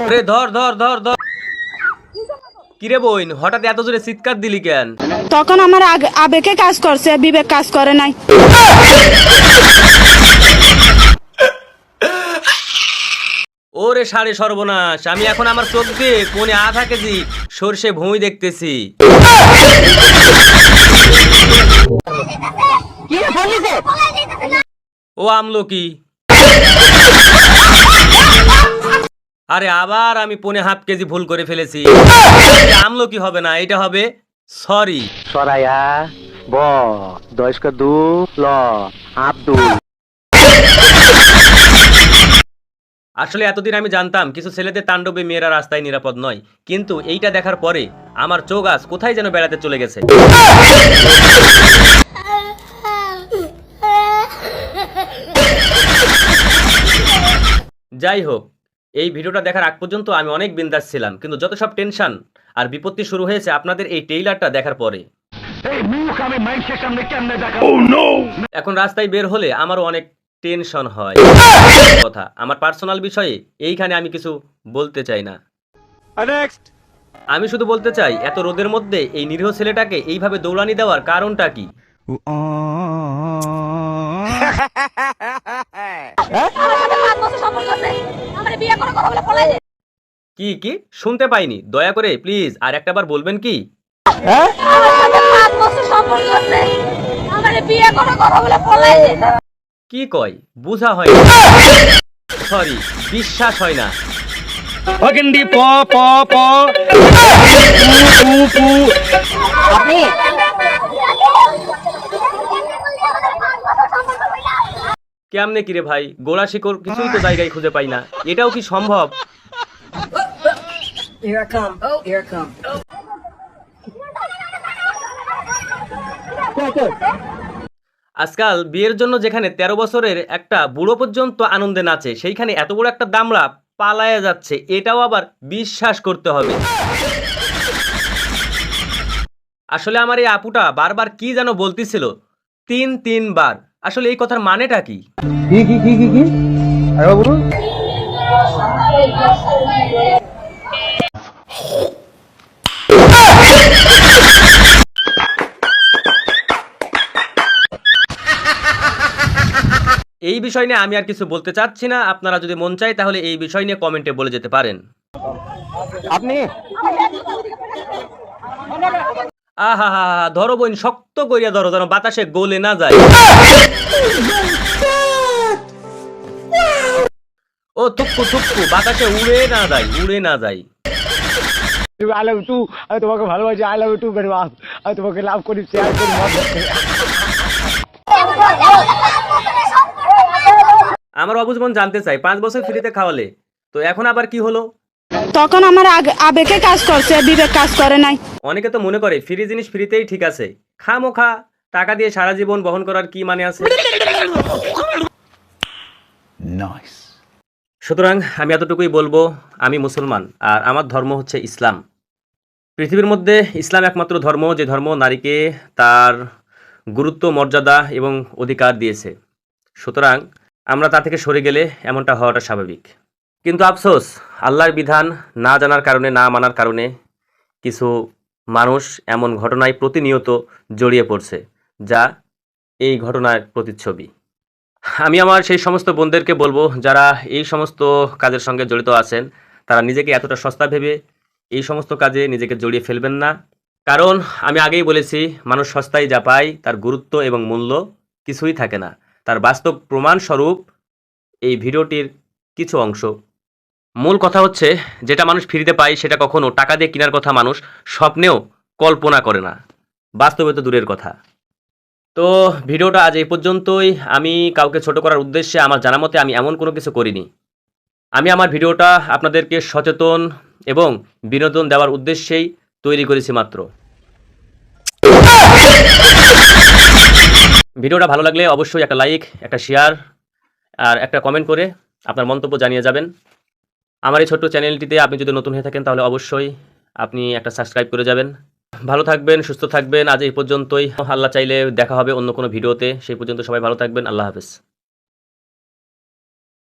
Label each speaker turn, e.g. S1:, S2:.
S1: আরে ধর ধর ধর ধর। কিরে বোন, হঠাৎ এত জোরে চিৎকার দিলি কেন?
S2: তখন আমার আবেগে কাজ করছে, বিবেক কাজ করে নাই।
S1: ওরে সারে সর্বনাশ, আমি এখন আমার চোখ দিয়ে পৌনে আধা কেজি সর্ষে ভুঁই দেখতেছি। ও আমলকি। আরে আবার আমি পৌনে হাফ কেজি ভুল করে ফেলেছি। আমলকি হবে না, এটা হবে সরি।
S3: সরাইয়া ব দশকা দু ল আব্দুল।
S1: আসলে এতদিন আমি জানতাম কিছু ছেলেদের তাণ্ডবে মেয়েরা রাস্তায় নিরাপদ নয়, কিন্তু এইটা দেখার পরে আমার চোখ আজ কোথায় যেন বেড়াতে চলে গেছে। যাই হোক, এই ভিডিওটা দেখার আগ পর্যন্ত আমি অনেক বিন্দাস ছিলাম, কিন্তু যত সব টেনশন আর বিপত্তি শুরু হয়েছে আপনাদের এই ট্রেইলারটা দেখার পরে। এখন রাস্তায় বের হলে আমারও অনেক টেনশন হয়। কথা আমার পার্সোনাল বিষয়ে এইখানে আমি কিছু বলতে চাই না। আমি শুধু বলতে চাই, এত রোদের মধ্যে এই নিরীহ ছেলেটাকে এইভাবে দৌড়ানি দেওয়ার কারণটা কি? কি কি শুনতে পাইনি, দয়া করে প্লিজ আর একটা বার বলবেন কি? কি কয় বুঝা হয় না, সরি বিশ্বাস হয় না।
S3: অগেন্ডি প প প পু পু। আপনি
S1: কেমনে কিরে ভাই, গোড়া শিকড় কিছুই তো জায়গায় খুঁজে পাই না, এটাও কি সম্ভব?
S4: Here I come. Oh, here I come.
S1: আজকাল বিয়ের জন্য যেখানে 13 বছরের একটা বুড়ো পর্যন্ত আনন্দে নাচে, সেইখানে এত বড় একটা দামড়া পালায়া যাচ্ছে, এটাও আবার বিশ্বাস করতে হবে। আসলে আমার এই আপুটা বারবার কি যেন বলতেছিল, 3 বার। আসলে এই কথার মানেটা কি?
S3: কি আরে বলুন।
S1: এই বিষয় নিয়ে আমি আর কিছু বলতে চাচ্ছি না। আপনারা যদি মন চায় তাহলে এই বিষয় নিয়ে কমেন্টে বলে যেতে পারেন।
S3: আপনি
S1: আহা হা হা, ধরো বোন, শক্ত করিয়া ধরো যেন বাতাসে গলে না যায়। ও থুকু থুকু, বাতাসে উড়ে না যায়, উড়ে না যায়।
S3: আই লাভ ইউ, আমি তোমাকে ভালোবাসি। I love you too very much. আমি তোমাকে লাভ করি, শেয়ার করি, মত করতে।
S1: আমার অবুঝ মন জানতে চাই, 5 বছর ফ্রিতে খাওয়ালে, তো এখন আবার কি হলো?
S2: তখন আমার আবেগে কাজ করছে, বিবেক কাজ করে নাই।
S1: অনেকে তো মনে করে ফ্রি জিনিস ফ্রিতেই ঠিক আছে, খামোখা টাকা দিয়ে সারা জীবন বহন করার কি মানে আছে? সুতরাং আমি এতটুকুই বলবো, আমি মুসলমান আর আমার ধর্ম হচ্ছে ইসলাম। পৃথিবীর মধ্যে ইসলাম একমাত্র ধর্ম যে ধর্ম নারীকে তার গুরুত্ব, মর্যাদা এবং অধিকার দিয়েছে। সুতরাং আমরা তা থেকে সরে গেলে এমনটা হওয়াটা স্বাভাবিক। কিন্তু আফসোস, আল্লাহর বিধান না জানার কারণে, না মানার কারণে কিছু মানুষ এমন ঘটনায় প্রতিনিয়ত জড়িয়ে পড়ছে, যা এই ঘটনার প্রতিচ্ছবি। আমি আমার সেই সমস্ত বোনদেরকে বলবো যারা এই সমস্ত কাজের সঙ্গে জড়িত আছেন, তারা নিজেকে এতটা সস্তা ভেবে এই সমস্ত কাজে নিজেকে জড়িয়ে ফেলবেন না। কারণ আমি আগেই বলেছি, মানুষ সস্তায় যা পায় তার গুরুত্ব এবং মূল্য কিছুই থাকে না। তার বাস্তব প্রমাণস্বরূপ এই ভিডিওটির কিছু অংশ। মূল কথা হচ্ছে, যেটা মানুষ ফ্রিতে পায় সেটা কখনো টাকা দিয়ে কেনার কথা মানুষ স্বপ্নেও কল্পনা করে না, বাস্তবে তো দূরের কথা। তো ভিডিওটা আজ এই পর্যন্তই। আমি কাউকে ছোট করার উদ্দেশ্যে, আমার জানা মতে আমি এমন কোনো কিছু করিনি। আমি আমার ভিডিওটা আপনাদেরকে সচেতন এবং বিনোদন দেওয়ার উদ্দেশ্যেই তৈরি করেছি মাত্র। ভিডিওটা ভালো লাগলে অবশ্যই একটা লাইক, একটা শেয়ার আর একটা কমেন্ট করে আপনার মন্তব্য জানিয়ে যাবেন। আমার এই ছোট্ট চ্যানেলটিতে আপনি যদি নতুন হয়ে থাকেন তাহলে অবশ্যই আপনি একটা সাবস্ক্রাইব করে যাবেন। ভালো থাকবেন, সুস্থ থাকবেন। আজ এই পর্যন্তই। আল্লাহ চাইলে দেখা হবে অন্য কোনো ভিডিওতে। সেই পর্যন্ত সবাই ভালো থাকবেন। আল্লাহ হাফেজ।